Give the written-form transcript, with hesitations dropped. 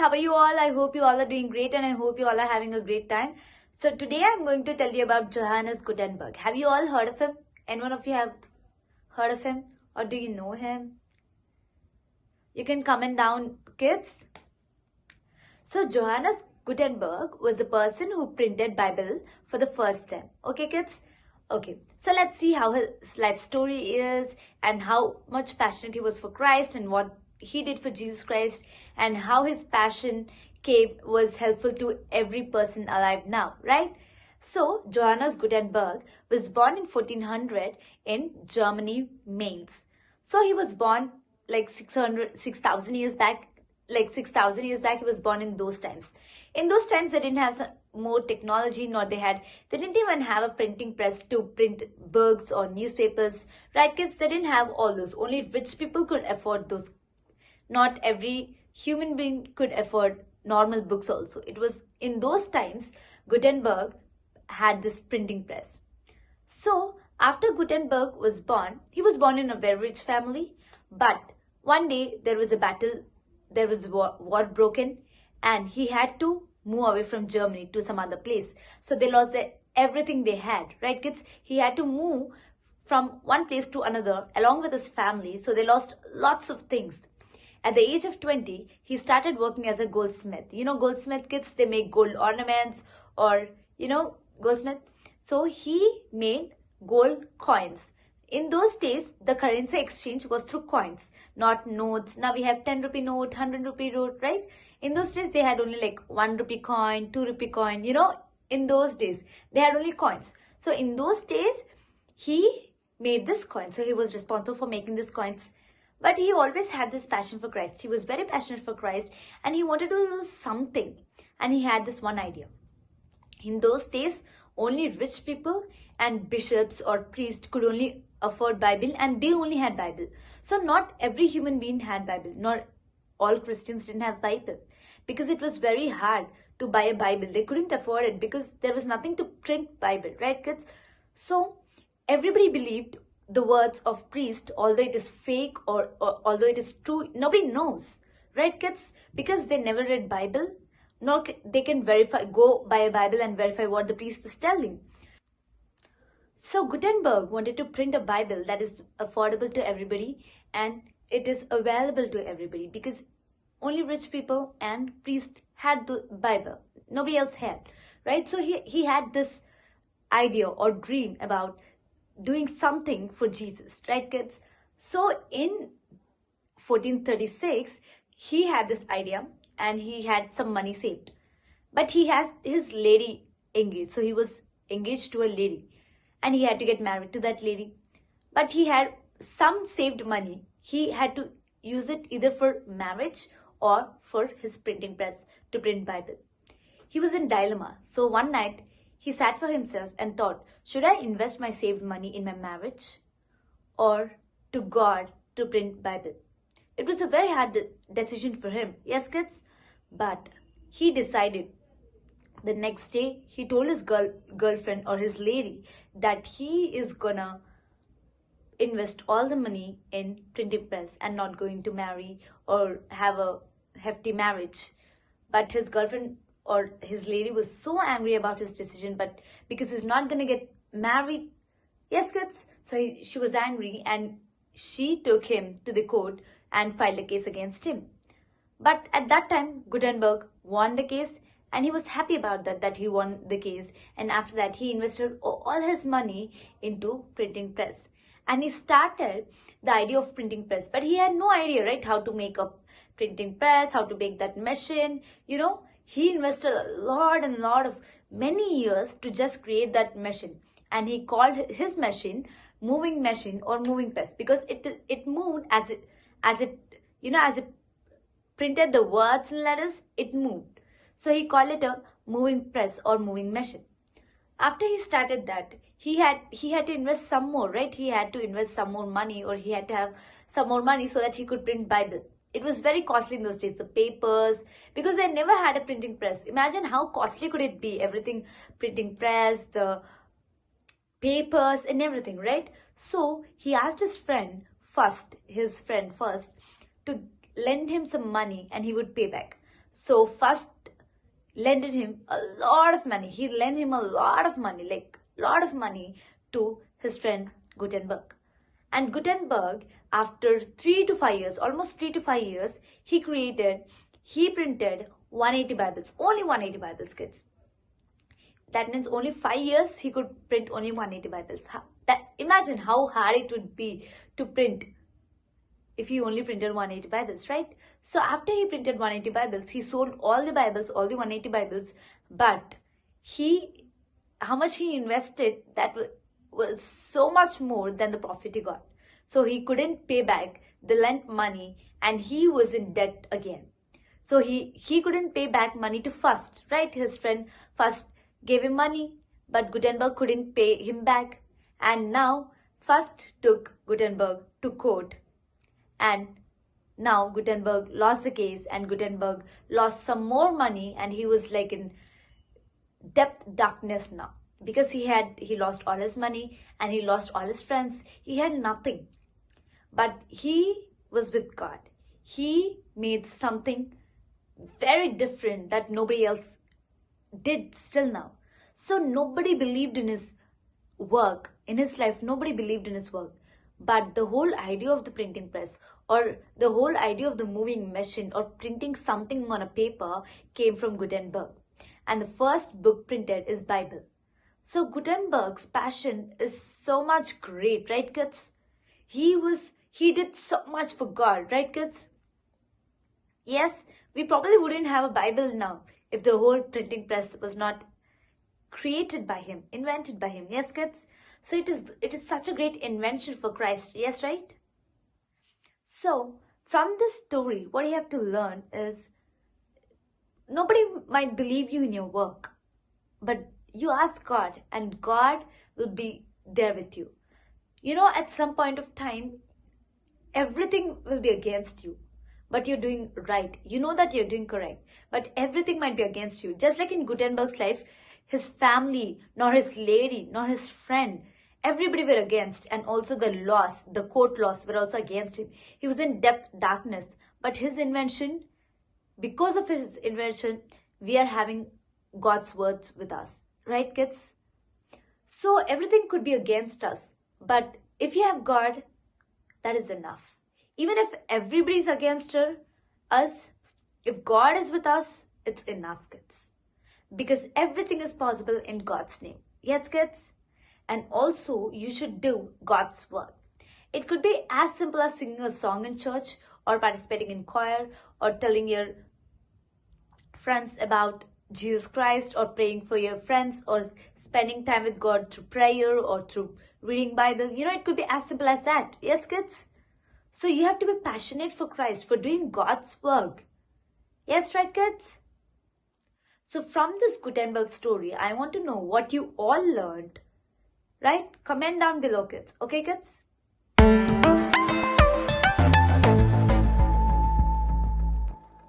How are you all? I hope you all are doing great and I hope you all are having a great time. So today I'm going to tell you about Johannes Gutenberg. Have you all heard of him? Anyone of you have heard of him or do you know him? You can comment down, kids. So Johannes Gutenberg was the person who printed Bible for the first time. Okay, kids? Okay, so let's see how his life story is and how much passionate he was for Christ and what he did for Jesus Christ and how his passion was helpful to every person alive now, right? So Johannes Gutenberg was born in 1400 in Germany, Mainz. So he was born like 6,000 years back. Like 6,000 years back, he was born in those times. In those times, they didn't have more technology, they didn't even have a printing press to print books or newspapers, right, kids? They didn't have all those. Only rich people could afford those. Not every human being could afford normal books also. It was in those times, Gutenberg had this printing press. So, after Gutenberg was born, he was born in a very rich family, but one day there was a battle. There was war broken and he had to move away from Germany to some other place. So they lost everything they had, right, kids? He had to move from one place to another along with his family. So they lost lots of things. At the age of 20, he started working as a goldsmith. You know goldsmith, kids? They make gold ornaments or, goldsmith. So he made gold coins. In those days, the currency exchange was through coins, not notes. Now we have 10 rupee note, 100 rupee note, right? In those days, they had only like 1 rupee coin, 2 rupee coin. In those days, they had only coins. So in those days, he made this coin. So he was responsible for making these coins. But he always had this passion for Christ. He was very passionate for Christ and he wanted to do something. And he had this one idea. In those days, only rich people and bishops or priests could only afford Bible and they only had Bible. So not every human being had Bible. Not all Christians didn't have Bible because it was very hard to buy a Bible. They couldn't afford it because there was nothing to print Bible, right, kids? So everybody believed the words of priest, although it is fake or although it is true. Nobody knows, right, kids? Because they never read Bible. Nor they can go buy a Bible and verify what the priest is telling. So Gutenberg wanted to print a Bible that is affordable to everybody and it is available to everybody because only rich people and priests had the Bible. Nobody else had, right? So he had this idea or dream about doing something for Jesus, right, kids? So in 1436, he had this idea and he had some money saved. But he has his lady engaged. So he was engaged to a lady. And he had to get married to that lady. But he had some saved money. He had to use it either for marriage or for his printing press to print Bible. He was in dilemma. So one night, he sat for himself and thought, should I invest my saved money in my marriage or to God to print Bible? It was a very hard decision for him. Yes, kids? But he decided. The next day, he told his girlfriend or his lady that he is gonna invest all the money in printing press and not going to marry or have a hefty marriage. But his girlfriend or his lady was so angry about his decision, but because he's not gonna get married, yes, kids? So she was angry and she took him to the court and filed a case against him. But at that time, Gutenberg won the case. And he was happy about that he won the case. And after that, he invested all his money into printing press. And he started the idea of printing press. But he had no idea, right, how to make a printing press, how to make that machine. He invested a lot of many years to just create that machine. And he called his machine moving machine or moving press because it moved as it printed the words and letters, it moved. So he called it a moving press or moving machine. After he started that, he had to invest some more, right? He had to invest some more money or he had to have some more money so that he could print Bible. It was very costly in those days, the papers, because they never had a printing press. Imagine how costly could it be, everything, printing press, the papers and everything, right? So he asked his friend first, to lend him some money and he would pay back. So first lended him a lot of money. He lent him a lot of money, like lot of money to his friend Gutenberg. And Gutenberg, after 3 to 5 years, almost 3 to 5 years, he printed 180 Bibles, only 180 Bibles, kids. That means only 5 years he could print only 180 Bibles. Imagine how hard it would be to print if he only printed 180 Bibles, right? So after he printed 180 Bibles, he sold all the Bibles, all the 180 Bibles, but how much he invested, that was so much more than the profit he got. So he couldn't pay back the lent money and he was in debt again. So he couldn't pay back money to Fust, right? His friend Fust gave him money, but Gutenberg couldn't pay him back. And now Fust took Gutenberg to court. And now Gutenberg lost the case and Gutenberg lost some more money and he was like in debt darkness now. Because he lost all his money and he lost all his friends. He had nothing. But he was with God. He made something very different that nobody else did still now. So nobody believed in his work. In his life, nobody believed in his work. But the whole idea of the printing press or the whole idea of the moving machine or printing something on a paper came from Gutenberg. And the first book printed is Bible. So Gutenberg's passion is so much great, right kids? He did so much for God, right kids? Yes, we probably wouldn't have a Bible now if the whole printing press was not created by him, invented by him. Yes kids? So it is such a great invention for Christ. Yes, right? So from this story, what you have to learn is nobody might believe you in your work, but you ask God and God will be there with you. You know, at some point of time, everything will be against you, but you're doing right. You know that you're doing correct, but everything might be against you. Just like in Gutenberg's life, his family, nor his lady, nor his friend, everybody were against, and also the court laws were also against him. He was in darkness, but his invention, because of his invention, we are having God's words with us. Right, kids? So everything could be against us, but if you have God, that is enough. Even if everybody is against us, if God is with us, it's enough, kids. Because everything is possible in God's name. Yes, kids? And also, you should do God's work. It could be as simple as singing a song in church or participating in choir or telling your friends about Jesus Christ or praying for your friends or spending time with God through prayer or through reading Bible. You know, it could be as simple as that. Yes, kids? So you have to be passionate for Christ, for doing God's work. Yes, right, kids? So from this Gutenberg story, I want to know what you all learned. Right? Comment down below, kids. Okay, kids?